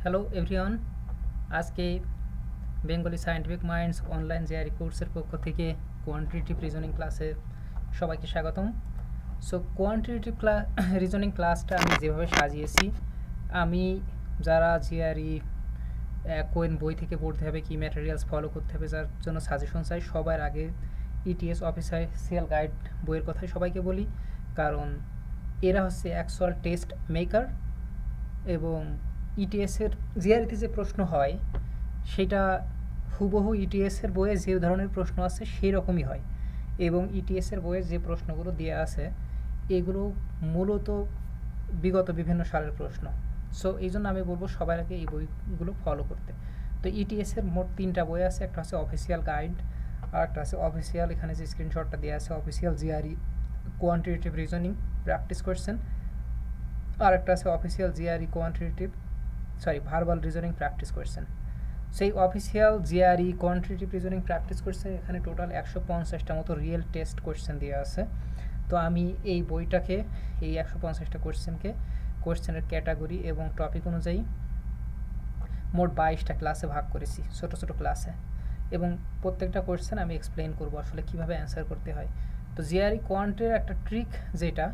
Hello everyone, আজকে Bengali scientific minds online জেআরই কোর্সের পক্ষ থেকে কোয়ান্টিটেটিভ রিজনিং ক্লাসে সবাইকে স্বাগতম। সো কোয়ান্টিটেটিভ রিজনিং ক্লাসটা আমি যেভাবে সাজিয়েছি, আমি যারা জেআরই কোয়েন বই থেকে পড়তে হবে, কি ম্যাটেরিয়ালস ফলো করতে হবে, যার জন্য সাজেশন চাই, সবার আগে ইটিএস অফিসিয়াল গাইড বইয়ের কথাই সবাইকে বলি, কারণ এরা হচ্ছে অ্যাকচুয়াল টেস্ট মেকার এবং ইটিএসের জিআরইতে যে প্রশ্ন হয় সেটা হুবহু ইটিএসের বইয়ে যে ধরনের প্রশ্ন আছে সেই রকমই হয়, এবং ইটিএসের বইয়ে যে প্রশ্নগুলো দেওয়া আছে এগুলো মূলত বিগত বিভিন্ন সালের প্রশ্ন। সো এই জন্য আমি বলবো সবার আগে এই বইগুলো ফলো করতে। তো ইটিএসের মোট 3টা বই আছে, একটা হচ্ছে অফিসিয়াল গাইড, আর একটা আছে অফিসিয়াল, এখানে যে স্ক্রিনশটটা দেওয়া আছে official GRE quantitative reasoning practice question, আর একটা আছে official GRE verbal reasoning practice question. সেই official GRE quantitative reasoning practice question এখানে টোটাল 150টা মতো রিয়েল টেস্ট কোয়েশ্চেন দেওয়া আছে। তো আমি এই বইটাকে এই 150টা কোয়েশ্চেনের ক্যাটাগরি এবং টপিক অনুযায়ী মোট 22টা ক্লাসে ভাগ করেছি, ছোট ছোট ক্লাসে, এবং প্রত্যেকটা কোয়েশ্চেন আমি এক্সপ্লেইন করব আসলে কীভাবে অ্যান্সার করতে হয়। তো জিআরই কোয়ান্টের একটা ট্রিক যেটা,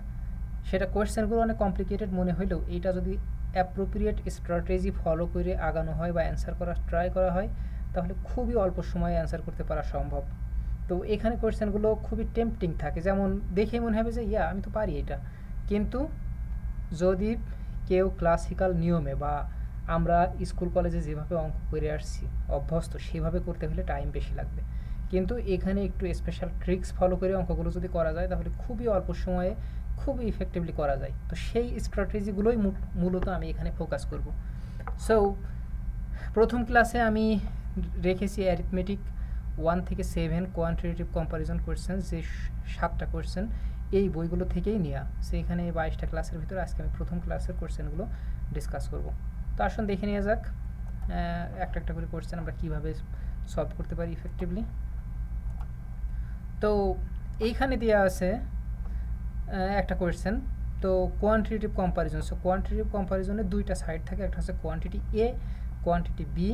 সেটা কোয়েশ্চেনগুলো অনেক কমপ্লিকেটেড মনে হলেও এইটা যদি অ্যাপ্রোপ্রিয়েট স্ট্র্যাটেজি ফলো করে আগানো হয় বা অ্যান্সার করার ট্রাই করা হয় তাহলে খুবই অল্প সময়ে অ্যান্সার করতে পারা সম্ভব। তো এখানে কোয়েশ্চেনগুলো খুবই টেম্পটিং থাকে, যেমন দেখেই মনে হবে যে আমি তো পারি এটা, কিন্তু যদি কেউ ক্লাসিক্যাল নিয়মে বা আমরা স্কুল কলেজে যেভাবে অঙ্ক করে আসছি অভ্যস্ত, সেভাবে করতে হলে টাইম বেশি লাগবে, কিন্তু এখানে একটু স্পেশাল ট্রিক্স ফলো করে অঙ্কগুলো যদি করা যায় তাহলে খুবই অল্প সময়ে খুবই ইফেক্টিভলি করা যায়। তো সেই স্ট্র্যাটেজিগুলোই মূলত আমি এখানে ফোকাস করব। সো প্রথম ক্লাসে আমি রেখেছি অ্যারিথমেটিক 1 থেকে 7 কোয়ান্টিটেটিভ কম্পারিজন কোয়েশ্চেন, যে 7টা কোয়েশ্চেন এই বইগুলো থেকেই নেওয়া। সেইখানে 22টা ক্লাসের ভিতরে আজকে আমি প্রথম ক্লাসের কোয়েশ্চেনগুলো ডিসকাস করব। তো আসুন দেখে নেওয়া যাক একটা একটা করে কোয়েশ্চেন আমরা কীভাবে সলভ করতে পারি ইফেক্টিভলি। তো এইখানে দেওয়া আছে একটা কোয়েশ্চেন, তো কোয়ান্টিটেটিভ কম্পারিজন। সো কোয়ান্টিটেটিভ কম্পারিজনে 2টা সাইড থাকে, একটা হচ্ছে কোয়ান্টিটি এ, কোয়ান্টিটি বি,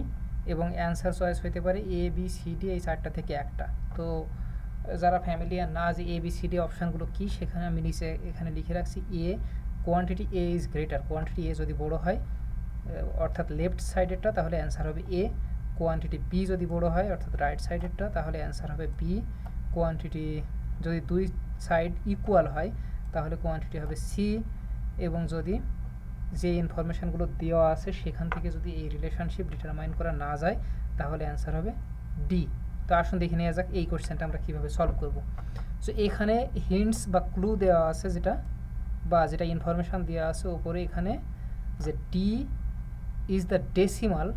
এবং অ্যান্সার চয়েস হতে পারে এ বি সি ডি, এই 4টা থেকে একটা। তো যারা ফ্যামিলিয়ার না যে এ বি সি ডি অপশানগুলো কী, সেখানে আমি নিচে এখানে লিখে রাখছি A, quantity A is greater, quantity A যদি বড়ো হয় অর্থাৎ লেফট সাইডেরটা তাহলে অ্যান্সার হবে এ, কোয়ান্টিটি বি যদি বড়ো হয় অর্থাৎ রাইট সাইডেরটা তাহলে অ্যান্সার হবে বি, কোয়ান্টিটি যদি দুই সাইড ইকুয়াল হয় তাহলে কোয়ান্টিটি হবে সি, এবং যদি যে ইনফরমেশানগুলো দেওয়া আছে সেখান থেকে যদি এই রিলেশনশিপ ডিটারমাইন করা না যায় তাহলে অ্যান্সার হবে ডি। তো আসুন দেখে নেওয়া যাক এই কোয়েশ্চেনটা আমরা কীভাবে সলভ করব। সো এখানে হিন্টস বা ক্লু দেওয়া আছে, যেটা ইনফরমেশান দেওয়া আছে ওপরে, এখানে যে D is the decimal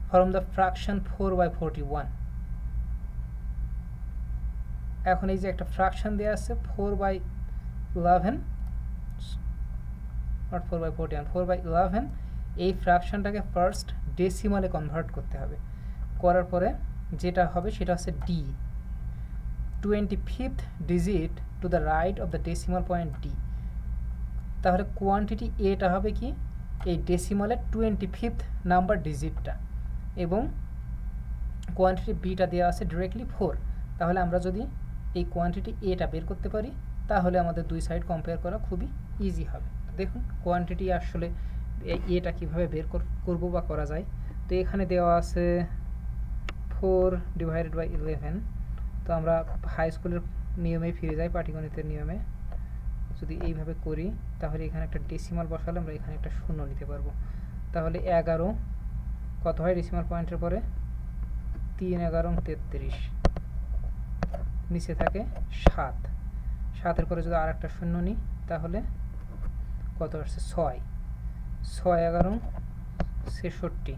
from the fraction 4/41। এখন এই যে একটা ফ্র্যাকশন দেওয়া আছে 4/11, নট 4/41, 4/11, এই ফ্র্যাকশনটাকে ফার্স্ট ডেসিমালে কনভার্ট করতে হবে। করার পরে যেটা হবে সেটা হচ্ছে D, 25th digit to the right of the decimal point D. তাহলে কোয়ান্টিটি এটা হবে কি, এই ডেসিমালের 25th নাম্বার ডিজিটটা, এবং কোয়ান্টিটি বিটা দেওয়া আছে ডিরেক্টলি 4। তাহলে আমরা যদি এই কোয়ান্টিটি এটা বের করতে পারি তাহলে আমাদের দুই সাইড কম্পেয়ার করা খুবই ইজি হবে। দেখুন কোয়ান্টিটি আসলে এটা কীভাবে বের করব বা করা যায়। তো এখানে দেওয়া আছে 4/11। তো আমরা হাই স্কুলের নিয়মে ফিরে যাই, পাটিগণিতের নিয়মে। যদি এইভাবে করি তাহলে এখানে একটা ডেসিমাল বসালে আমরা এখানে একটা শূন্য নিতে পারবো। তাহলে 11 কত হয় ডেসিমাল পয়েন্টের পরে, 3 11 33, নিচে থাকে 7, 7-এর পরে যদি আর একটা শূন্য নিই তাহলে কত আসছে 6, 6 11 66,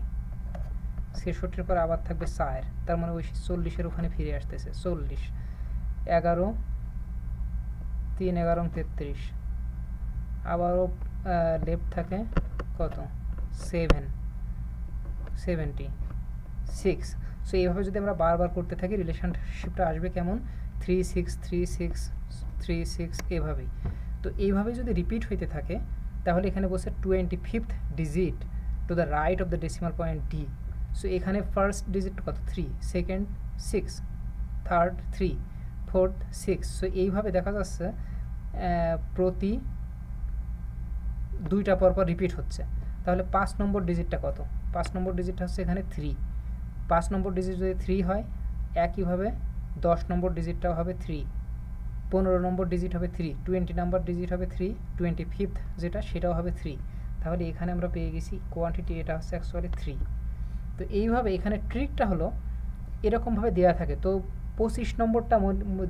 66-এর পর আবার থাকবে 4, তার মানে ওই 40-এর ওখানে ফিরে আসতেছে 40, 11 3 11 33, আবারও লেফট থাকে কত 7, 76। সো এইভাবে যদি আমরা বারবার করতে থাকি রিলেশনশিপটা আসবে কেমন, 3 6 3 6 3 6, এভাবেই। তো এইভাবে যদি রিপিট হইতে থাকে তাহলে এখানে বসে 25th digit to the right of the decimal point D. So এখানে ফার্স্ট ডিজিট কত 3, সেকেন্ড 6, থার্ড 3, ফোর্থ 6। সো এইভাবে দেখা যাচ্ছে প্রতি 2টা পরপর রিপিট হচ্ছে। তাহলে 5 নম্বর ডিজিটটা কত? 5 নম্বর ডিজিটটা হচ্ছে এখানে 3। 5 নম্বর ডিজিট যদি 3 হয়, একইভাবে 10 নম্বর ডিজিটটাও হবে 3, 15 নম্বর ডিজিট হবে 3, 20 নম্বর ডিজিট হবে 3, 25th যেটা সেটাও হবে 3। তাহলে এখানে আমরা পেয়ে গেছি কোয়ান্টিটি, এটা হচ্ছে অ্যাকচুয়ালি 3। তো এইভাবে এখানে ট্রিকটা হলো এরকমভাবে দেওয়া থাকে। তো 25 নম্বরটা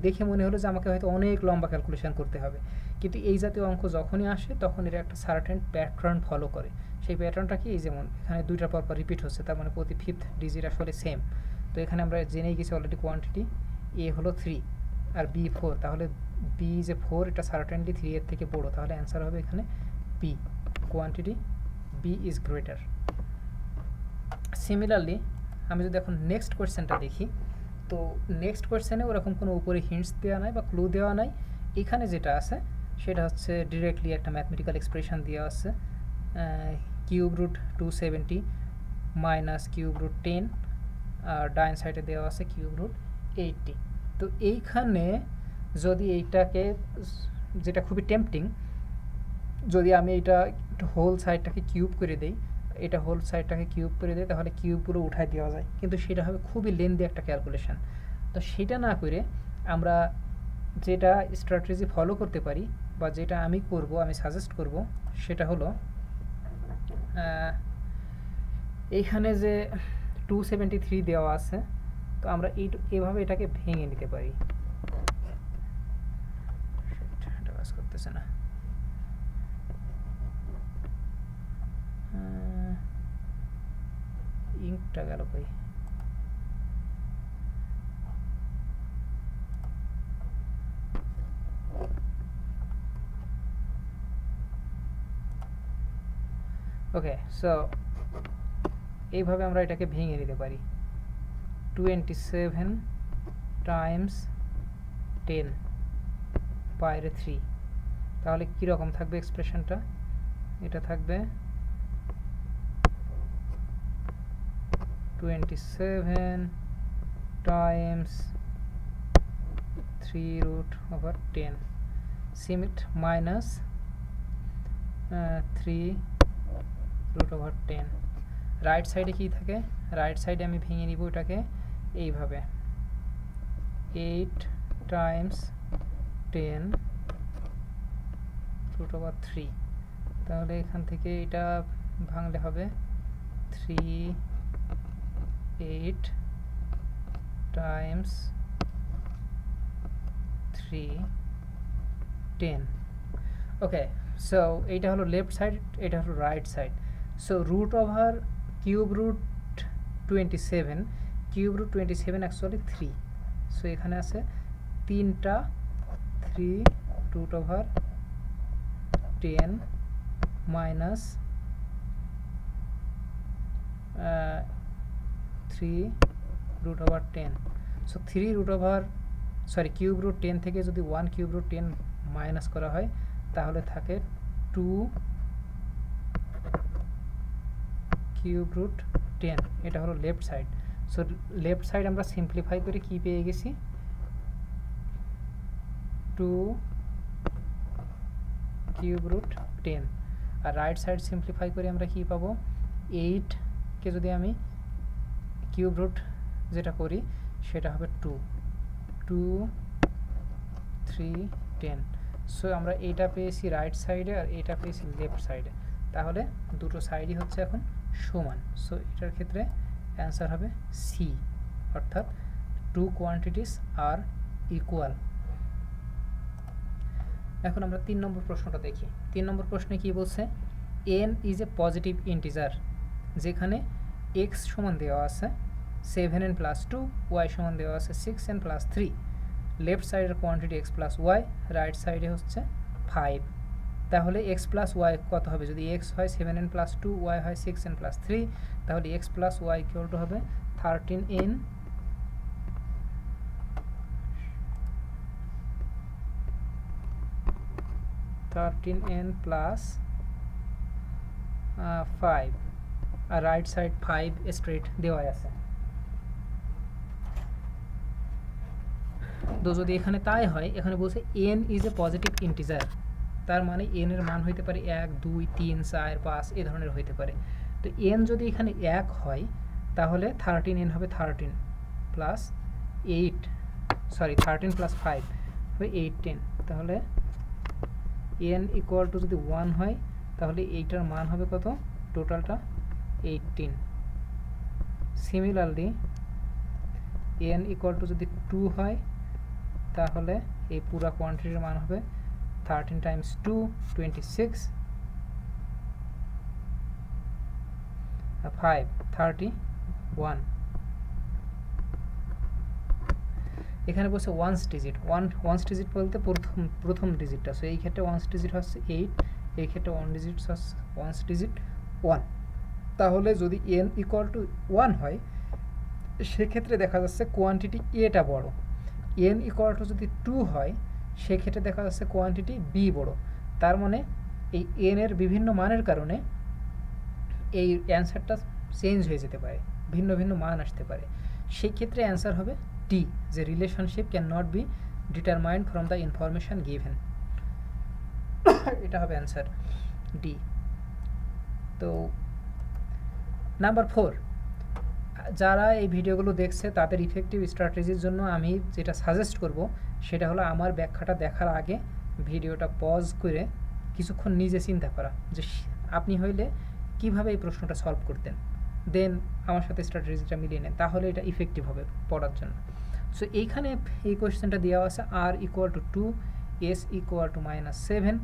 দেখে মনে হলো যে আমাকে হয়তো অনেক লম্বা ক্যালকুলেশন করতে হবে, কিন্তু এই জাতীয় অঙ্ক যখনই আসে তখন এটা একটা সার্টেন প্যাটার্ন ফলো করে। সেই প্যাটার্নটা কি, যেমন এখানে 2টা পরপর রিপিট হচ্ছে, তার মানে প্রতি 5th ডিজিট আসলে সেম। তো এখানে আমরা জেনেই গেছি অলরেডি কোয়ান্টিটি এ হলো 3 আর বি 4, তাহলে বি যে 4 এটা সার্টেনলি 3 এর থেকে বড়, তাহলে অ্যান্সার হবে এখানে B, quantity B is greater. Similarly আমি যদি এখন নেক্সট কোয়েশ্চেনটা দেখি, তো নেক্সট কোয়েশ্চেনে ওরকম কোনো উপরে হিন্টস দেওয়া নাই বা ক্লু দেওয়া নাই। এখানে যেটা আছে সেটা হচ্ছে ডিরেক্টলি একটা ম্যাথমেটিক্যাল এক্সপ্রেশন দেওয়া আছে, cube root 270 minus cube root 10, আর ডাইন সাইডে দেওয়া আছে কিউব রুট 80। তো এইখানে যদি এইটাকে, যেটা খুবই টেম্পটিং, যদি আমি এটা হোল সাইডটাকে কিউব করে দেই, এটা হোল সাইডটাকে কিউব করে দেয়, তাহলে কিউবগুলো উঠাই দেওয়া যায়, কিন্তু সেটা হবে খুবই লেন্দি একটা ক্যালকুলেশন। তো সেটা না করে আমরা যেটা স্ট্র্যাটেজি ফলো করতে পারি বা যেটা আমি করব, আমি সাজেস্ট করব, সেটা হলো এইখানে যে 273 দেওয়া আছে, তো আমরা এইভাবে এটাকে ভেঙে নিতে পারি। এটা কাজ করতেছে না, ইঙ্কটা গেল কই? ওকে, সো এইভাবে আমরা এটাকে ভেঙে নিতে পারি। 27 টাইমস 10 বাইরে 3, তাহলে কীরকম থাকবে এক্সপ্রেশনটা? এটা থাকবে 27 টাইমস 3√10 সিমিট মাইনাস 3√10। রাইট সাইডে কী থাকে? রাইট সাইডে আমি ভেঙে নিব এটাকে এইভাবে, 8 টাইমস 10√3। তাহলে এখান থেকে এটা ভাঙলে হবে 8 টাইমস 10। ওকে, সো এইটা হলো লেফট সাইড, এটা হলো right side. So root over cube root 27, cube root 27 actually 3। So এখানে আছে 3টা 3√10 মাইনাস 3√10। সো কিউব রুট 10 থেকে যদি 1 কিউব রুট 10 মাইনাস করা হয়, তাহলে থাকে 2 কিউব রুট 10। এটা হলো left side. So left side আমরা সিম্পলিফাই করে কি পেয়ে গেছি? 2 কিউব রুট 10। আর রাইট সাইড সিম্পলিফাই করে আমরা কি পাবো? 8কে যদি আমি কিউব রুট যেটা করি সেটা হবে 2 3 10। সো আমরা এইটা পেয়েছি রাইট সাইডে আর এইটা পেয়েছি লেফট সাইডে, তাহলে দুটো সাইডই হচ্ছে এখন সমান। সো এটার ক্ষেত্রে অ্যান্সার হবে সি, অর্থাৎ 2 কোয়ান্টিটিস আর ইকুয়াল। এখন আমরা 3 নম্বর প্রশ্নটা দেখি। 3 নম্বর প্রশ্নে কি বলছে? n is a positive integer, যেখানে x সমান দেওয়া আছে 7n প্লাস 2, y সমান দেওয়া আছে 6n প্লাস 3। লেফট সাইডের quantity x plus y, right সাইডে হচ্ছে 5। তাহলে x প্লাস ওয়াই কত হবে? যদি x হয় 7n প্লাস 2, y হয় 6n প্লাস 3, তাহলে x plus y equal to হবে 13n প্লাস 5 আর রাইট সাইড 5 স্ট্রেট দেওয়া আছে। তো যদি এখানে তাই হয়, এখানে বলছে n is a positive integer, তার মানে n এর মান হইতে পারে 1 2 3 4 5 এই ধরনের হইতে পারে। তো n যদি এখানে 1 হয় তাহলে 13n হবে 13 প্লাস 8 সরি 13 প্লাস 5 হবে 18। তাহলে n ইকুয়াল টু যদি 1 হয় তাহলে এইটার মান হবে কত, টোটালটা 18। সিমিলারলি n ইকুয়াল টু যদি 2 হয় তাহলে এই পুরা কোয়ান্টিটির মান হবে 13 টাইমস 2 26 5 31। এখানে বলছে ওয়ান্স ডিজিট, ওয়ান্স ডিজিট বলতে প্রথম ডিজিটটা, সো এই ক্ষেত্রে ওয়ান্স ডিজিট হচ্ছে 8, এই ক্ষেত্রে ওয়ান্স ডিজিট 1। তাহলে যদি n ইকুয়াল টু 1 হয় সেক্ষেত্রে দেখা যাচ্ছে কোয়ান্টিটি এটা বড়, n ইকুয়াল টু যদি 2 হয় সেক্ষেত্রে দেখা যাচ্ছে কোয়ান্টিটি বি বড়। তার মানে এই n এর বিভিন্ন মানের কারণে এই অ্যান্সারটা চেঞ্জ হয়ে যেতে পারে, ভিন্ন ভিন্ন মান আসতে পারে। সেই ক্ষেত্রে অ্যান্সার হবে ডি, যে relationship can not be determined from the information given. এটা হবে অ্যান্সার ডি। তো নাম্বার 4, যারা এই ভিডিওগুলো দেখছে তাদের ইফেক্টিভ স্ট্র্যাটেজির জন্য আমি যেটা সাজেস্ট করব সেটা হলো আমার ব্যাখ্যাটা দেখার আগে ভিডিওটা পজ করে কিছুক্ষণ নিজে চিন্তা করা যে আপনি হইলে কিভাবে এই প্রশ্নটা সলভ করতেন, দেন আমার সাথে স্ট্র্যাটেজিটা মিলিয়ে নেন, তাহলে এটা ইফেক্টিভ হবে পড়ার জন্য। সো এইখানে এই কোয়েশ্চেনটা দেওয়া আছে r equal to 2, s equal to -7,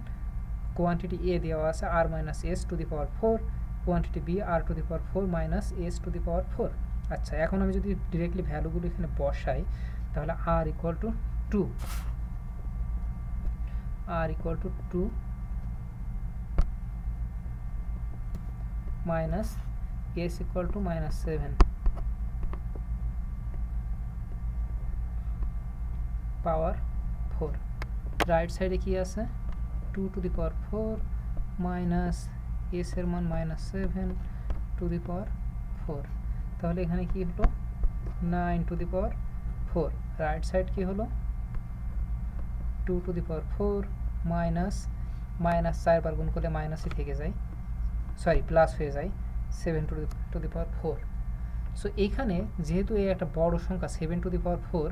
quantity a দেওয়া আছে r minus s to the power 4, quantity b r to the power 4 minus s to the power 4। আচ্ছা, এখন আমি যদি ডিরেক্টলি ভ্যালুগুলো এখানে বসাই তাহলে r equal to 2, r equal to 2 minus s equal to -7 power 4। Right সাইডে কি আছে, 2 two the power 4 minus s এর মান -7 টু দি পাওয়ার 4। তাহলে এখানে কি হলো 9 two the power 4। Right side কি হলো 2 টু দি পাওয়ার 4 মাইনাস 4 বার গুণ করলে মাইনাসই থেকে যায়, সরি প্লাস হয়ে যায় 7 টু দি পাওয়ার 4। সো এইখানে যেহেতু এই একটা বড় সংখ্যা 7 টু দি পাওয়ার 4,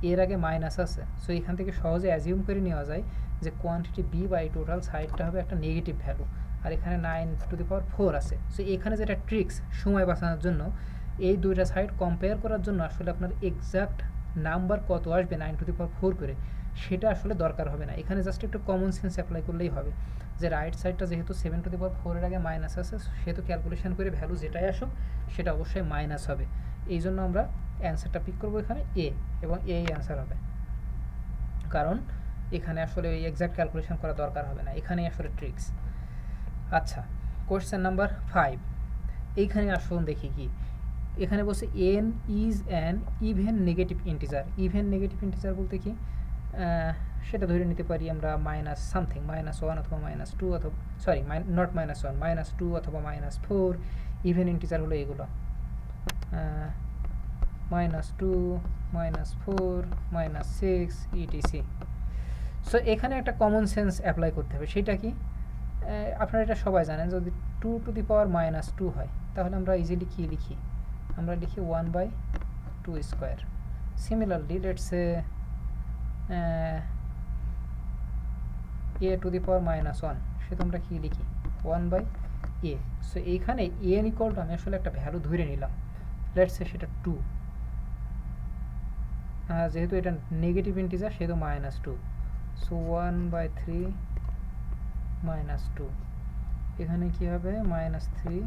এর আগে মাইনাস আছে, সো এখান থেকে সহজে অ্যাজিউম করে নেওয়া যায় যে কোয়ান্টিটি বি বাই টোটাল সাইডটা হবে একটা নেগেটিভ ভ্যালু, আর এখানে 9 টু দি পাওয়ার 4 আছে। সো এখানে যেটা ট্রিক্স সময় বাঁচানোর জন্য, এই দুইটা সাইড কম্পেয়ার করার জন্য আসলে আপনার এক্সাক্ট নাম্বার কত আসবে 9 টু দি পাওয়ার 4 করে সেটা আসলে দরকার হবে না, এখানে জাস্ট একটু কমন সেন্স অ্যাপ্লাই করলেই হবে যে রাইট সাইডটা যেহেতু 7 টু দি পাওয়ার 4 এর আগে মাইনাস আছে সেহেতু ক্যালকুলেশন করে ভ্যালু যেটাই আসুক সেটা অবশ্যই মাইনাস হবে। এই জন্য আমরা অ্যান্সারটা পিক করবো এখানে এ, এবং এই অ্যান্সার হবে, কারণ এখানে আসলে ওই এক্সাক্ট ক্যালকুলেশন করা দরকার হবে না, এখানেই আসলে ট্রিক্স। আচ্ছা, কোয়েশ্চেন নাম্বার 5, এইখানে আসুন দেখি কি এখানে বলছে n is an even negative integer. Even negative integer বলতে কি, সেটা ধরে নিতে পারি আমরা মাইনাস সামথিং, -1 অথবা -2 অথবা সরি নট -1 -2 অথবা -4। ইভেন ইন্টিজার হলো এগুলো -2 -4 -6 etc। সো এখানে একটা কমন সেন্স অ্যাপ্লাই করতে হবে, সেটা কি আপনারা এটা সবাই জানেন, যদি 2 টু দি পাওয়ার -2 হয় তাহলে আমরা ইজিলি কি লিখি, আমরা লিখি 1/2 square. Similarly let's say a to the power -1, say তোমরা কি লিখি 1/a। সো এইখানে n ইকুয়াল টু আমি আসলে একটা ভ্যালু ধরে নিলাম, লেটস সে সেটা 2, যেহেতু এটা নেগেটিভ ইন্টিজার সেহেতু -2, সো 1/3 -2, এখানে কি হবে -3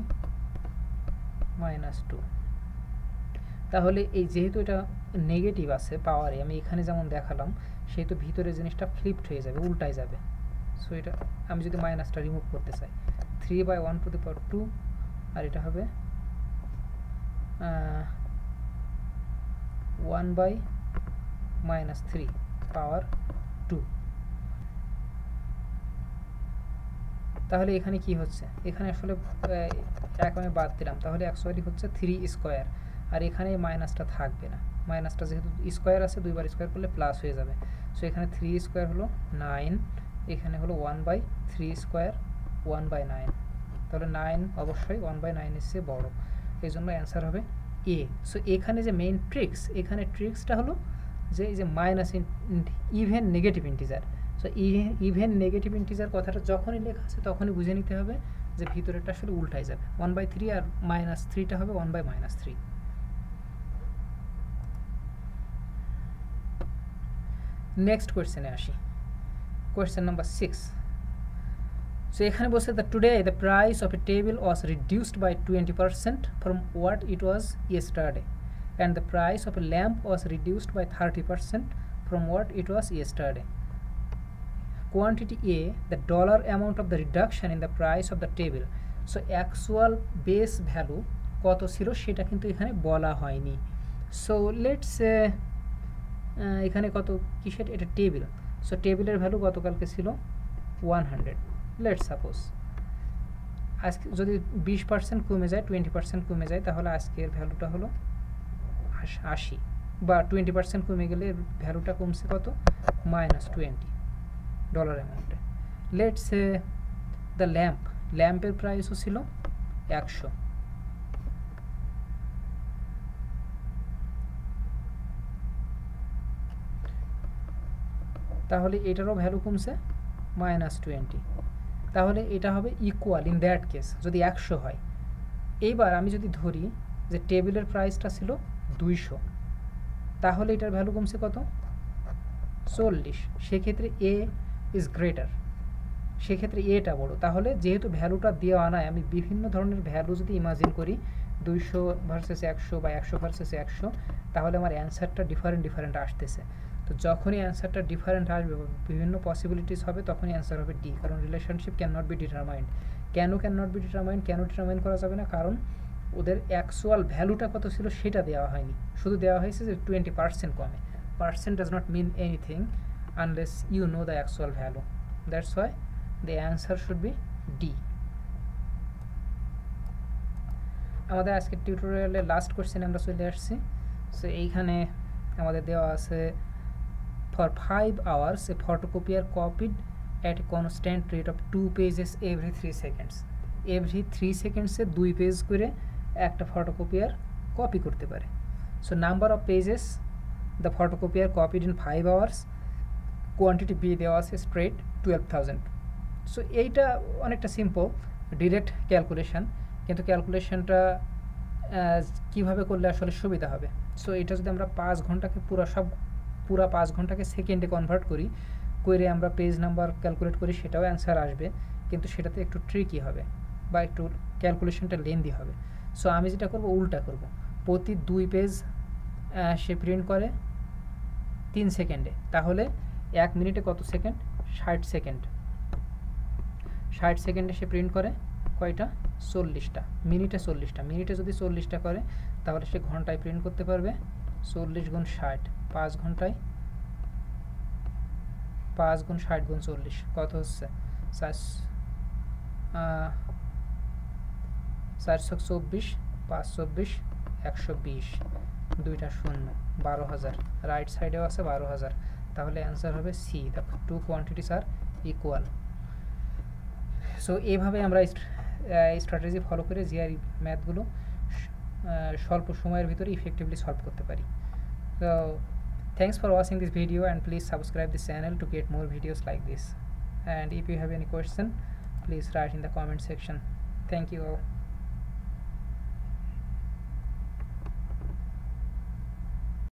-2। তাহলে এই যেহেতু এটা নেগেটিভ আছে পাওয়ারে, আমি এখানে যেমন দেখালাম সেহেতু ভিতরে জিনিসটা ফ্লিপড হয়ে যাবে, উল্টায় যাবে। সো এটা আমি যদি মাইনাসটা রিমুভ করতে চাই 3/1 টু দি পাওয়ার 2, আর এটা হবে 1/-3 পাওয়ার 2। তাহলে এখানে কি হচ্ছে, এখানে আসলে এক আমি বাদ দিলাম, তাহলে অ্যাকচুয়ালি হচ্ছে 3 স্কোয়ার, আর এখানে মাইনাসটা থাকবে না, মাইনাসটা যেহেতু স্কোয়ার আছে দুইবার স্কোয়ার করলে প্লাস হয়ে যাবে। সো এখানে 3 স্কোয়ার হলো 9, এখানে হলো 1/3 স্কোয়ার 1/9, তাহলে 9 অবশ্যই 1/9 এর চেয়ে বড়, এই জন্য অ্যান্সার হবে এ। সো এখানে যে মেইন ট্রিক্স, এখানে ট্রিক্সটা হলো যে এই যে minus even negative integer. So even negative integer কথাটা যখনই লেখা আছে তখনই বুঝে নিতে হবে যে ভিতরেরটা আসলে উল্টাই যাবে, 1/3 আর -3টা হবে 1/-3। নেক্সট কোয়েশ্চেনে আসি, কোয়েশ্চেন নাম্বার 6। সো এখানে বলছে the today the price of a table was reduced by 20% from what it was yesterday, and the price of a lamp was reduced by 30% from what it was yesterday. Quantity A, the dollar amount of the reduction in the price of the table. So actual base value কত ছিল সেটা কিন্তু এখানে বলা হয়নি। So let's এখানে কত কিসের, এটা টেবিল। সো টেবিলের ভ্যালু গতকালকে ছিল 100, লেটস সাপোজ আজকে যদি 20% কমে যায়, 20% কমে যায়, তাহলে আজকের ভ্যালুটা হলো 80, বা 20% কমে গেলে ভ্যালুটা কমছে কত, -20 ডলার অ্যামাউন্টে। লেটস দ্য ল্যাম্পের প্রাইসও ছিল 100, তাহলে এটারও ভ্যালু কমছে -20, তাহলে এটা হবে ইকুয়াল ইন দ্যাট কেস যদি 100 হয়। এইবার আমি যদি ধরি যে টেবিলের প্রাইসটা ছিল 200, তাহলে এটার ভ্যালু কমছে কত, 40, সেক্ষেত্রে এ ইজ গ্রেটার, সেক্ষেত্রে এটা বড়। তাহলে যেহেতু ভ্যালুটা দেওয়া নাই, আমি বিভিন্ন ধরনের ভ্যালু যদি ইমাজিন করি 200 ভার্সেস 100 বা 100 ভার্সেস 100, তাহলে আমার অ্যান্সারটা ডিফারেন্ট আসতেছে। তো যখনই অ্যান্সারটা ডিফারেন্ট আসবে, বিভিন্ন পসিবিলিটিস হবে, তখনই অ্যান্সার হবে ডি, কারণ relationship can not be determined. কেন ডিটারমাইন করা যাবে না, কারণ ওদের অ্যাকচুয়াল ভ্যালুটা কত ছিল সেটা দেওয়া হয়নি, শুধু দেওয়া হয়েছে যে 20% কমে। Percent does not mean anything unless you know the actual value, that's why the answer should be D. আমাদের আজকের টিউটোরিয়ালের লাস্ট কোয়েশ্চেনে আমরা চলে আসছি। সো এইখানে আমাদের দেওয়া আছে for 5 hours a photocopier copied at a constant rate of 2 pages every 3 seconds. Every 3 সেকেন্ডসে 2 পেজ করে একটা ফটোকপিয়ার কপি করতে পারে। So number of pages the photocopier copied in 5 hours, quantity B দেওয়া আছে স্ট্রেট 12,000। সো এইটা অনেকটা সিম্পল ডিরেক্ট ক্যালকুলেশন, কিন্তু ক্যালকুলেশনটা কীভাবে করলে আসলে সুবিধা হবে। সো এটা যদি আমরা 5 ঘন্টাকে পুরা 5 ঘন্টাকে সেকেন্ডে কনভার্ট করে আমরা পেজ নাম্বার ক্যালকুলেট করি, সেটাও অ্যান্সার আসবে, কিন্তু সেটাতে একটু ট্রিকি হবে বা একটু ক্যালকুলেশনটা লেন্দি হবে। সো আমি যেটা করব উল্টা করব, প্রতি 2 পেজ সে প্রিন্ট করে 3 সেকেন্ডে, তাহলে 1 মিনিটে কত সেকেন্ড, 60 সেকেন্ড। 60 সেকেন্ডে সে প্রিন্ট করে কয়টা, 40টা, মিনিটে 40টা। মিনিটে যদি 40টা করে তাহলে সে ঘন্টায় প্রিন্ট করতে পারবে 40 গুণ 60, 5 ঘন্টায় 5 গুণ 60 গুণ 40 কত হচ্ছে, 424, 524, 120, দুইটা শূন্য, 12,000, রাইট সাইডেও আছে 12,000, তাহলে অ্যান্সার হবে C, the two quantities are equal. So এইভাবে আমরা স্ট্র্যাটেজি ফলো করে জিআরই ম্যাথগুলো স্বল্প সময়ের ভিতরে ইফেক্টিভলি সলভ করতে পারি। So thanks for watching this video and please subscribe this channel to get more videos like this, and if you have any question please write in the comment section. Thank you all.